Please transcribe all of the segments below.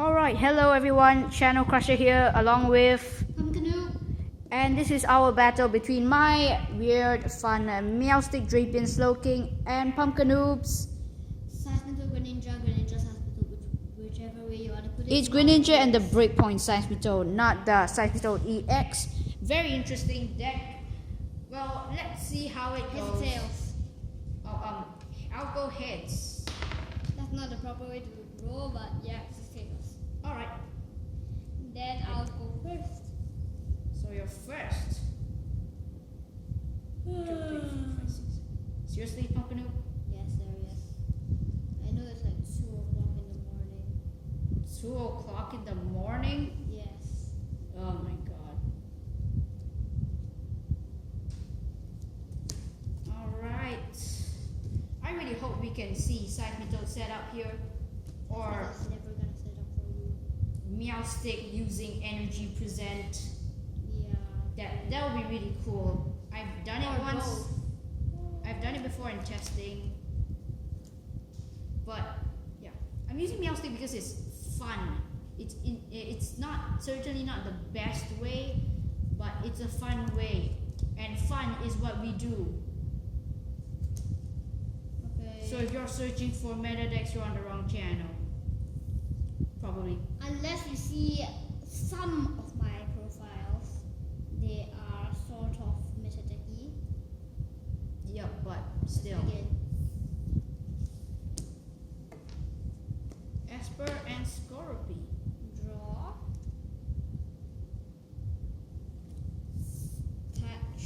Alright, hello everyone, Channel Crusher here along with Canoe. and this is our battle between my weird fun Meowstic, Drapion, Slowking and Pumpkinoobs. Seismitoad, Greninja, Seismitoad, whichever way you want to put it. It's Greninja and the Breakpoint Seismitoad, not the Seismitoad EX. Very interesting deck. Well, let's see how it goes. Heads, tails. Oh, I'll go heads. That's not the proper way to roll, but yeah, it's tails. Alright, Then I'll go first. so you're first. Seriously, Pumpkinoob? Yes, serious. I know it's like 2 o'clock in the morning. 2 o'clock in the morning? Yes. Oh my god. Alright. I really hope we can see Seismitoad set up here. Or It's never gonna set up for you. Meowstic using Energy Present. Yeah. That would be really cool. I've done it Or once. both. I've done it before in testing. But yeah. I'm using Meowstic because it's fun. It's not certainly not the best way, but it's a fun way. And fun is what we do. Okay. So if you're searching for meta decks, you're on the wrong channel. Probably. Unless you see some of my profiles, they are sort of meta-decky. Yep, but still. Again. Esper and Scorpy. Draw. Touch.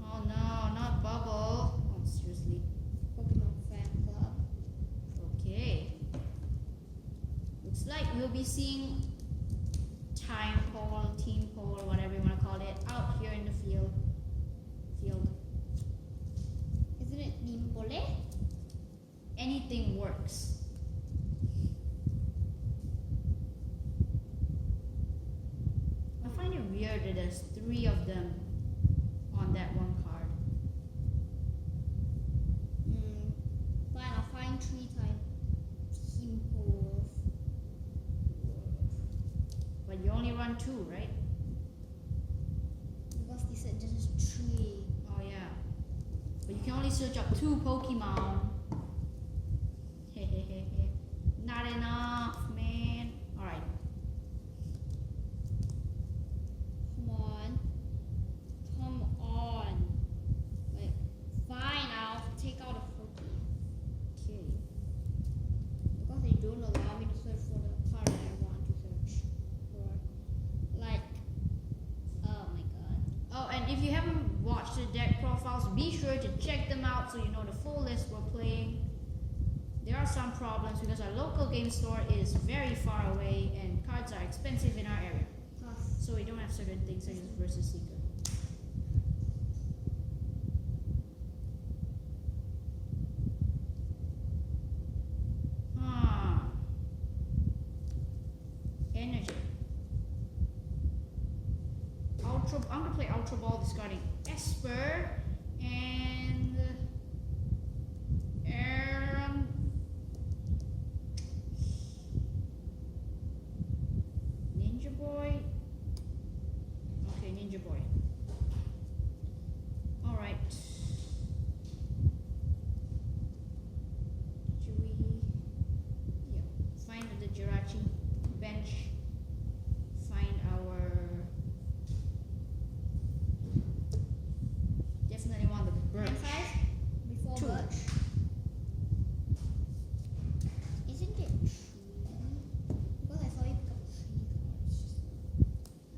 Oh no, not Bubble. Oh, seriously. Pokemon Fan Club. Okay. Looks like we'll be seeing time pole, team pole, whatever you want to call it, out here in the field. Isn't it Nimbole? Anything works. I find it weird that there's 3 of them on that one card. Fine, I'll find 3 times team poles. But you only run 2, right? Because they said just 3. Oh yeah. But you can only search up 2 Pokemon. Hehehehe. Not enough, man. Alright. Come on. Come on. Like, fine, I'll take out a Pokemon. Okay. Because they don't allow me to search for the card I want to search for. Like, oh my god. Oh, and if you haven't watched the deck profiles, be sure to check them out so you know the full list we're playing. There are some problems because our local game store is very far away and cards are expensive in our area. So we don't have certain things such as Versus Seeker. Energy. I'm gonna play Ultra Ball discarding Esper and Ninja Boy. Okay, Ninja Boy. Alright. Should we find the Jirachi bench? Find our definitely want the birch. Hand size? Before 2. birch. Isn't it 3? Because I saw you pick up 3 cards.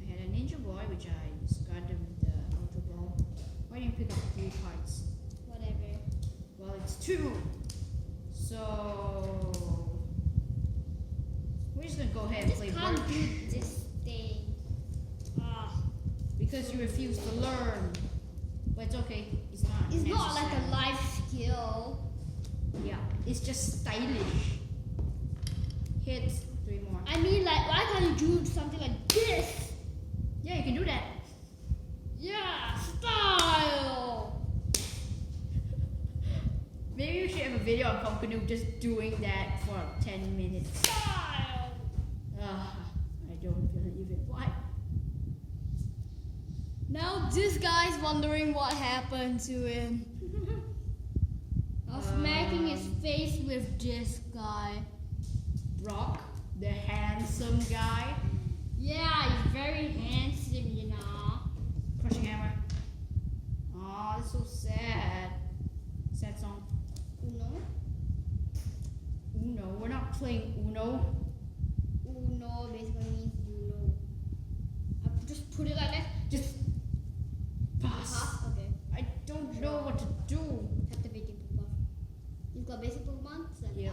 I had a Ninja Boy, which I discarded with the Ultra Ball. Why didn't you pick up 3 cards? Whatever. Well, it's 2. So we're just gonna go ahead and I play just can't birch do this thing. because you refuse to learn. But it's okay. It's not. It's not like necessary. a life skill. Yeah, it's just stylish. Hit 3 more. I mean, like, why can't you do something like this? Yeah, you can do that. Yeah, style. Maybe we should have a video on Pumpkinoo just doing that for 10 minutes. I don't believe it. Why? Now this guy's wondering what happened to him. I was smacking his face with this guy. Brock, the handsome guy. Yeah, he's very handsome, you know. Crushing hammer. Oh, that's so sad. Sad song. Uno? Uno. We're not playing Uno. Uno basically means you know. I just put it like that. Just pass. Okay. I don't know what to do. Captivating Pokemon. You've got basic Pokemon? Yeah.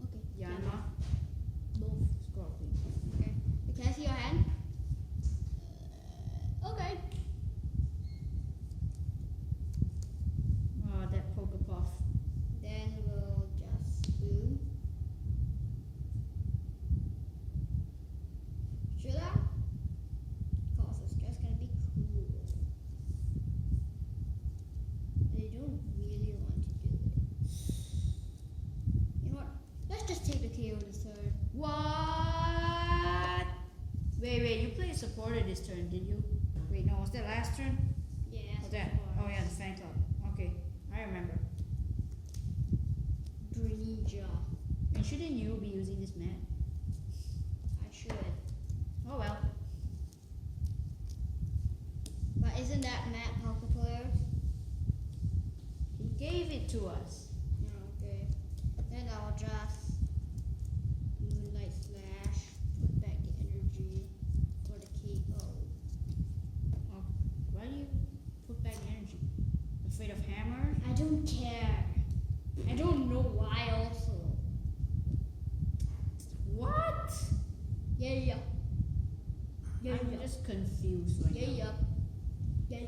Okay. Yana. Both. Scorpion. Okay. Can I see your hand? Okay. Oh, that Pokepuff. Then we'll just do. Should I? Cause it's just gonna be cool. They don't really want to do it. You know what? Let's just take the KO this turn. What? Wait, you played supporter this turn, did you? Wait, no, was that last turn? Yeah. Was that? Oh yeah, the fan club. Okay, I remember. Greninja. And shouldn't you be using this mat? I should. Oh well. But isn't that Matt Poker Player? He gave it to us. Okay. Then I'll just Moonlight Slash, put back the energy for the KO. Oh, why do you put back energy? Afraid of hammer? I don't care. I don't know why also. What? Yeah. I'm just confused right now. Yeah,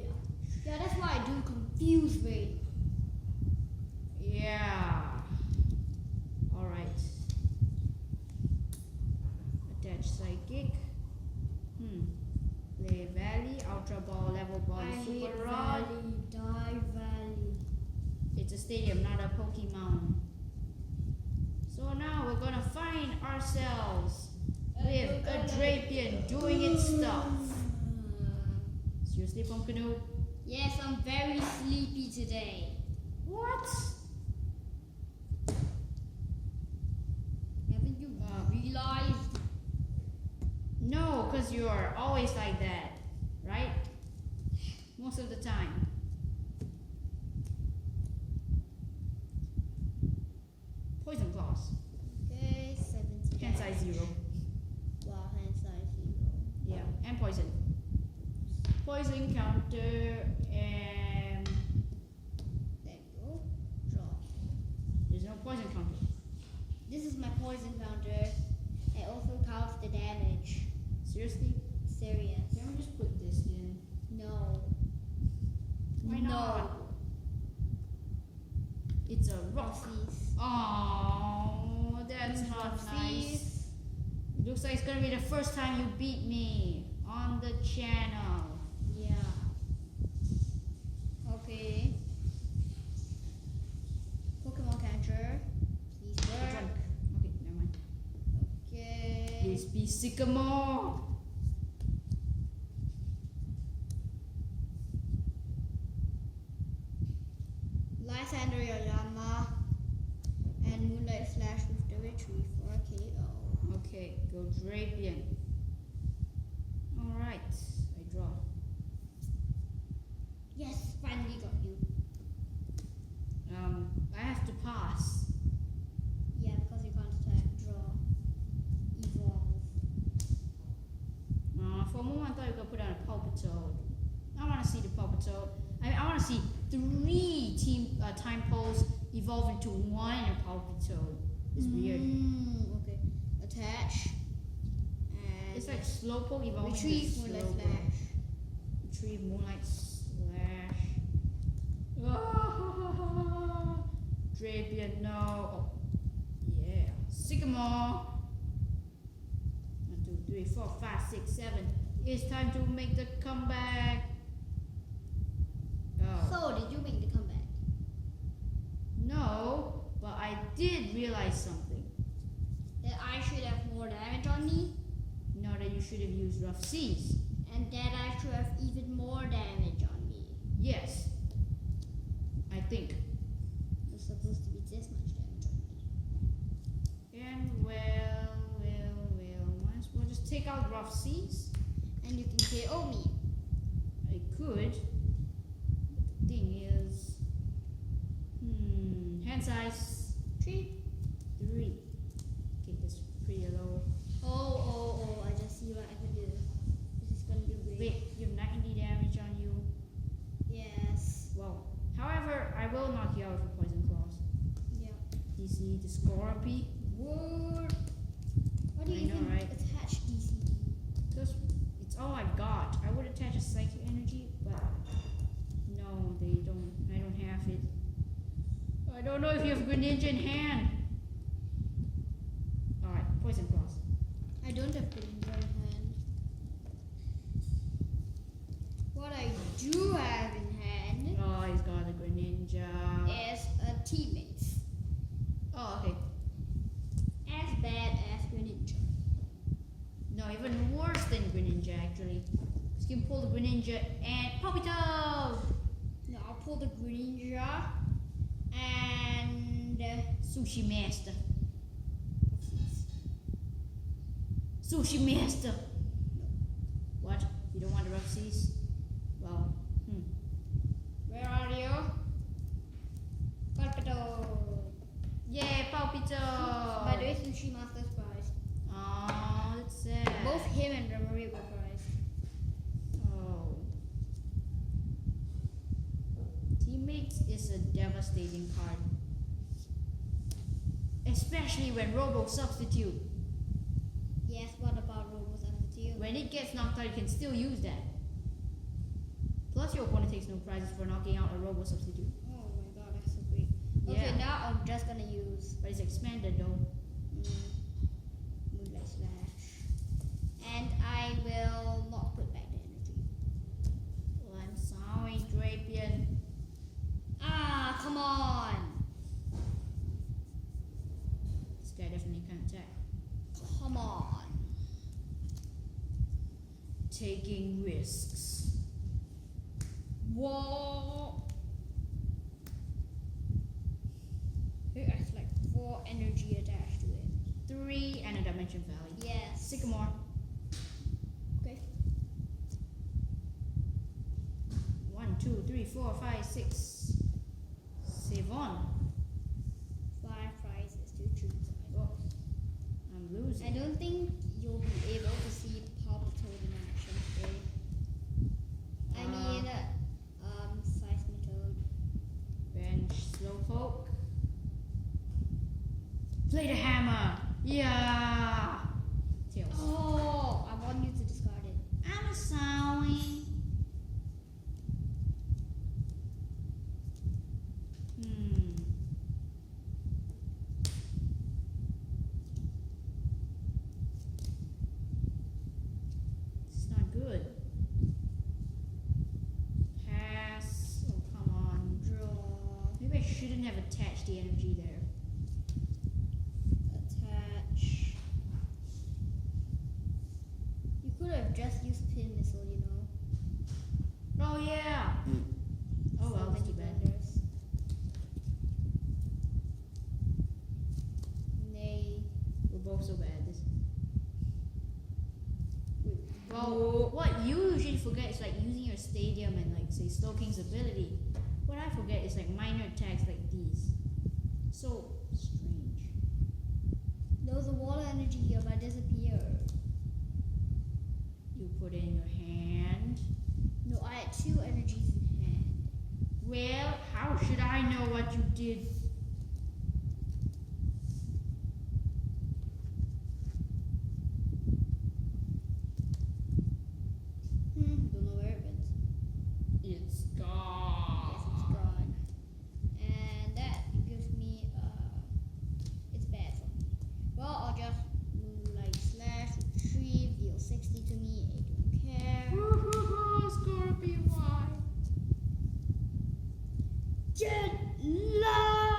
that's why I do confuse me. Yeah. Alright. Attach psychic. Play Valley, Ultra Ball, Level Ball, I hate Super Rod. Valley, die Valley. It's a stadium, not a Pokemon. So now we're gonna find ourselves with a Drapion doing its stuff. Seriously, Pumpkinoo? Yes, I'm very sleepy today. What? Haven't you realized? No, because you're always like that, right? Most of the time. Poison Claws. Okay, 7 Hand size 0. Wow, hand size 0. Yeah, and poison. Poison counter and There you go. Draw. there's no poison counter. This is my poison counter. It also counts the damage. Seriously? Serious. Can we just put this in? No. Why No. not? It's a rock. Oopsies. Oh, that's not nice. It looks like it's gonna be the first time you beat me on the channel. Yeah. Okay. Pokemon catcher. Please Drunk. work. Okay, never mind. Okay. Please be Sycamore. Lysander Yoyama. And Moonlight Slash with the Retrieve for a KO. Okay, go Drapion. Alright, I draw. Yes, finally got you. I have to pass. Yeah, because you can't attack, draw, evolve. For a moment I thought you were gonna put down a Palpitoad. I wanna see the Palpitoad. I wanna see 3 time poles evolve into 1 in a Palpitoad. It's weird. Okay. Attach. And It's like Slowpoke evolving Retrieve, to Moonlight Slowbro. Slash. Retrieve, Moonlight Slash. Ah, Drapion, no. Oh, yeah. Sycamore. 1, 2, 3, 4, 5, 6, 7. It's time to make the comeback. Oh. So, did you make the comeback? No, realized something. That I should have more damage on me, No, that you should have used rough seas. and that I should have even more damage on me. Yes. I think. It's supposed to be this much damage on me. And might as well just take out rough seas. And you can KO me. I could. But the thing is, hand size 3. 3. Okay, that's pretty low. Oh, I just see what I can do. This is gonna be great. Wait, you have 90 damage on you. Yes. Wow. However, I will knock you out with poison claws. Yeah. DC the Scorpy. What? Why do I you know, even right? attach DCD? Because it's all I've got. I would attach a psychic energy, but no, they don't. I don't have it. I don't know if you have Greninja in hand. Alright, poison claws. I don't have Greninja in hand. What I do have in hand Oh, he's got a Greninja. is a teammate. Oh, okay. As bad as Greninja. No, even worse than Greninja actually. You can pull the Greninja and Puppytoad! No, I'll pull the Greninja and Sushi Master. Sushi Master! What? You don't want the rough seas? Well, where are you? Carpeto. yeah, Puppytoad! By the way, Sushi Master's prize. Oh, that's sad. Both him and Remory were prized. Oh. Teammates is a devastating card. Especially when Robo Substitute. Yes, what about Robo Substitute? When it gets knocked out, you can still use that. Plus, your opponent takes no prizes for knocking out a Robo Substitute. Oh my god, that's so great. Yeah. Okay, now I'm just gonna use But it's expanded though. Moonlight Slash. And I will not put back the energy. Oh, I'm sorry, Drapion. Ah, come on! This guy definitely can't attack. Come on. Taking risks. Whoa! It has like 4 energy attached to it. 3 and a Dimension Valley. Yes. Sycamore. Okay. 1, 2, 3, 4, 5, 6. 7. 5 prizes to choose. Oh, I'm losing. I don't think you'll be able to see Palpitoad in action today. I mean, Seismitoad. Bench Slowpoke. Play the hammer. Yeah. Tails. Oh, I want you to discard it. I'm sorry. It's not good. Pass. Oh, come on. Draw. Maybe I shouldn't have attached the energy there. Attach. You could have just used Pin Missile, you know. Oh, yeah. Oh, So well, that's many too bad. blunders. Nay. We're both so bad at this. Wait. Well, what you usually forget is like using your stadium and like say Slowking's ability. What I forget is like minor attacks like these. So strange. There was a water energy here, but it disappeared. You put in your hand. No, I had 2 energies in hand. Well, how should I know what you did? Don't know where it went. It's Yes, gone. it's gone. And that gives me, it's bad for me. Well, I'll just Moonlight Slash, retrieve, deal 60 to me, I don't care. Scorpion, why? Jet Light!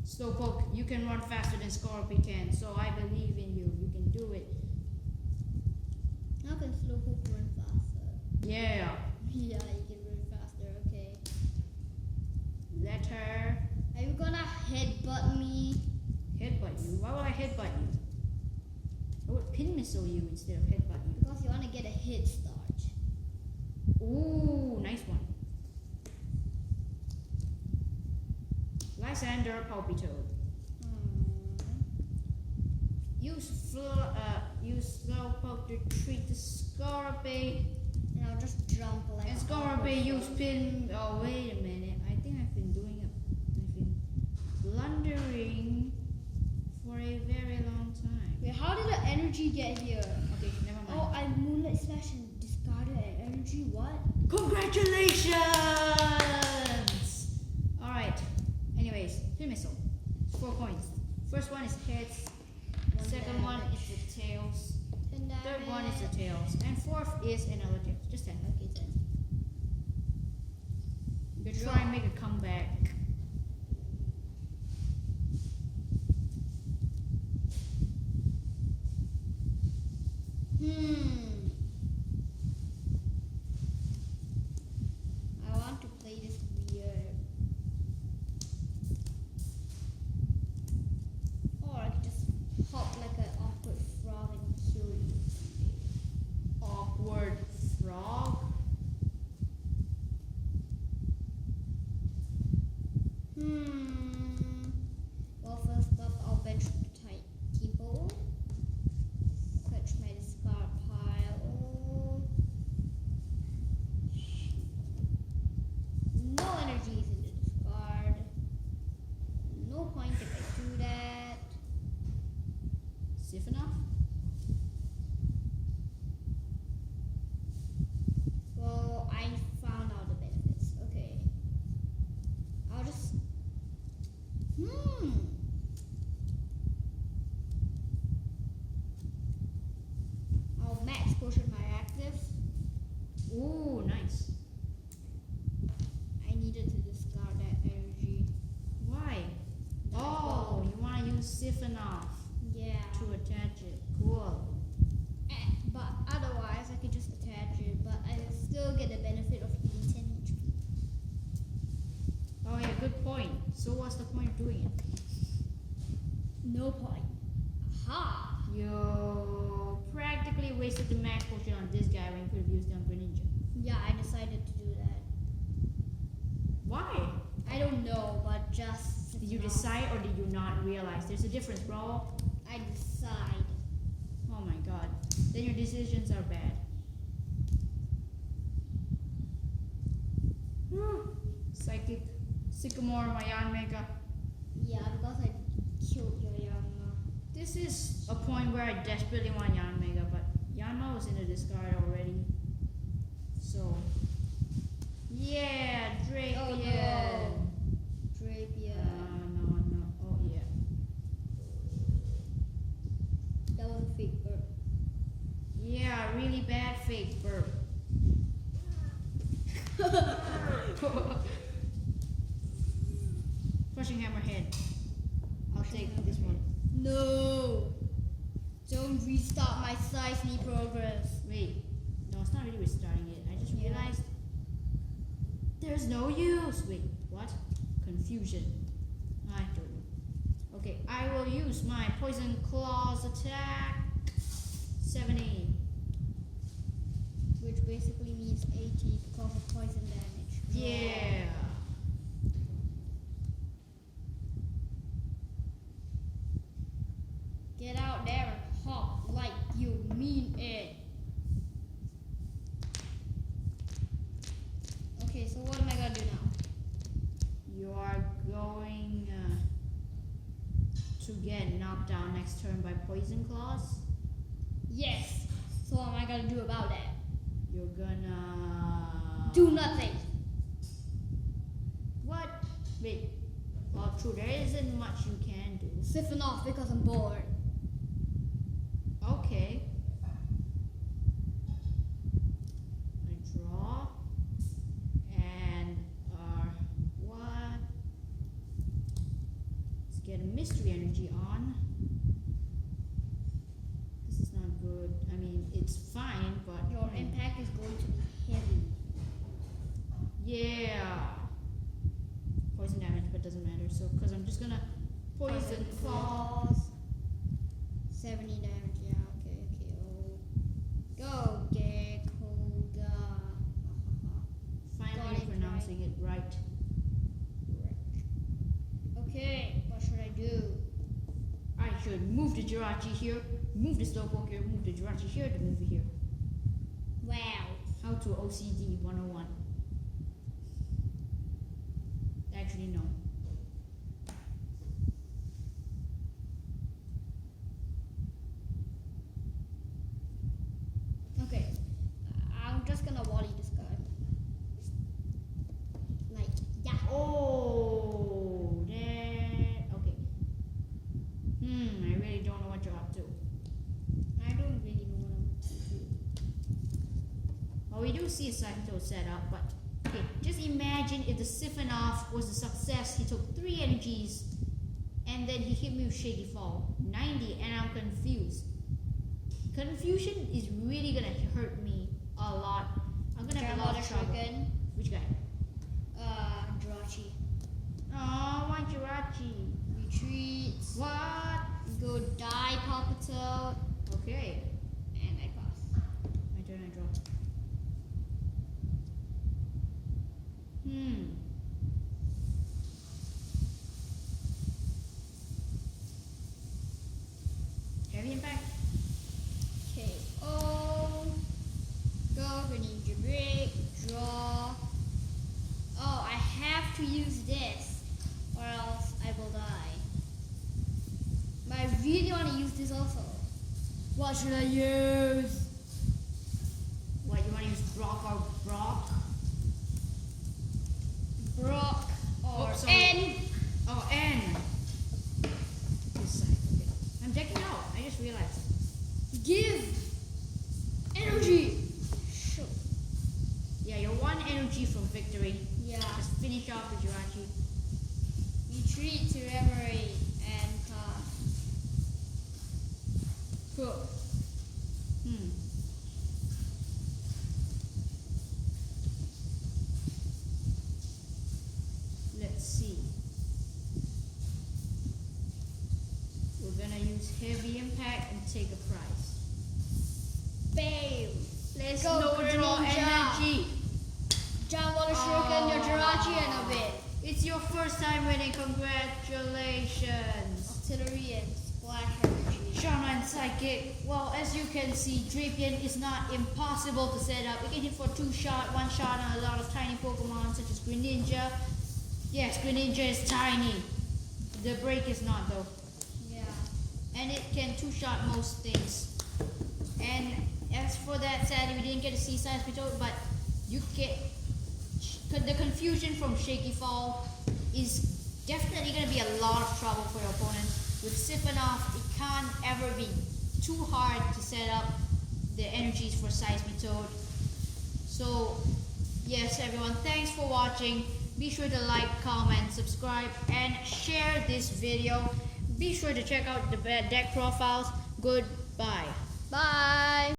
Slowpoke, you can run faster than Scorpion can, so I believe in you. You can do it. How can Slowpoke run faster? Yeah. Yeah, you can run faster, okay. Let her Are you gonna headbutt me? headbutt you. Why would I headbutt you? I would pin missile you instead of headbutt you. Because you wanna get a head start. Ooh, nice one. Lysander Palpitoad. Use Slowpoke to treat the Scorpion. And I'll just jump like And a Scorpion awkward use frog. pin. Oh, wait a minute. I think I've been blundering for a very long time. Wait, how did the energy get here? Okay, never mind. Oh, I Moonlight Slash and discarded an energy? What? Congratulations! Alright. Anyways, pin missile. 4 points. First one is heads. Second one is the tails. Third one is the tails. And fourth is another tails. Just 10. Okay, 10. You can try and make a comeback. I want to play this weird. Or I could just hop like an awkward frog and kill you. Awkward frog. Well, first up, I'll bench the tight people. Search my discard pile. No energies in the discard. No point if I do that. Safe enough? Well, I found out the benefits. Okay. I'll just. I'll max potion my active. Ooh, nice. I needed to discard that energy. Why? Oh, you want to use Siphonoff Yeah. to attach it. Cool. But otherwise, I could just attach it, but I still get the benefit of healing 10 HP. Oh yeah, good point. So what's the point of doing it? No point. Aha! You practically wasted the max potion on this guy when you could have used it on Greninja. Yeah, I decided to do that. Why? I don't know, but just. Did you decide or did you not realize? There's a difference, bro. I decide. Oh my god. Then your decisions are bad. Psychic. Sycamore, Mayan Mega. Yeah, because I killed your Yama. This is a point where I desperately want Yan Mega, but Yanma was in the discard already. So. Yeah, Drapion. Oh no. Drapion. No. Oh yeah. That was a fake burp. Yeah, really bad fake burp. Crushing Hammerhead. I'll take this one. No! Don't restart my Seismitoad progress. Wait. No, it's not really restarting it. I just realized there's no use. Wait, what? Confusion. I don't know. Okay, I will use my Poison Claws attack. 70. Which basically means 80 because of poison damage. Yeah. Get out there and hop like you mean it. Okay, so what am I gonna do now? You are going to get knocked down next turn by Poison Claws. Yes. So what am I gonna do about that? You're gonna Do nothing. What? Wait. Well, true. There isn't much you can do. Siphon off because I'm bored. Okay. I draw. And what? get a mystery energy on. This is not good. I mean, it's fine, but Your impact is going to be heavy. yeah. Poison damage, but doesn't matter. So, because I'm just gonna poison claw. Claws. 70 damage, yeah, okay. Oh. Go, Gekkoga. Finally, Got you're it pronouncing it right. Okay, what should I do? I should move the Jirachi here, move the Slowpoke here, move the Jirachi here, to move it here. Wow. How to OCD 101. Actually, no. Okay, I'm just gonna volley this guy. Like, yeah. Oh, that. Okay. I really don't know what you're up to. I don't really know what I'm to do. Well, we do see a Seismitoad set up, but okay, just imagine if the Siphon Off was a success. He took 3 energies, and then he hit me with Shaky Fall. 90, and I'm confused. Confusion is really gonna hurt me a lot. I'm gonna have a lot of trouble. Shuriken. Which guy? Jirachi. Oh, one Jirachi. Retreats. What? Go die, Palpitoad. Okay. And I pass. My turn, I draw. Heavy impact. KO. Go, Greninja break. Draw. Oh, I have to use this, or else I will die. But I really want to use this also. What should I use? What, you want to use Brock or Brock? Brock or Oh, sorry. N? Oh, N. This side, okay. I'm decking out. I just realized. Give energy. Sure. Yeah, you're 1 energy from victory. Yeah. Just finish off the Jirachi. Retreat to Emery and pass. Cool. Let's see. We're gonna use heavy impact and take a prize. Bam. Let's Go, no draw Greninja. energy. John Water Shuriken, your Jirachi and a bit. It's your first time winning. Congratulations. Artillery and splash energy. Shaman Psychic. Well, as you can see, Drapion is not impossible to set up. It can hit for 2 shot, 1 shot on a lot of tiny Pokemon such as Greninja. Yes, Greninja is tiny. The break is not though. Yeah. And it can 2-shot most things. And as for that, sadly we didn't get to see Seismitoad, but you get the confusion from Shaky Fall is definitely going to be a lot of trouble for your opponent. With Siphon Off, it can't ever be too hard to set up the energies for Seismitoad. So, yes everyone, thanks for watching. Be sure to like, comment, subscribe, and share this video. Be sure to check out the deck profiles. Goodbye. Bye.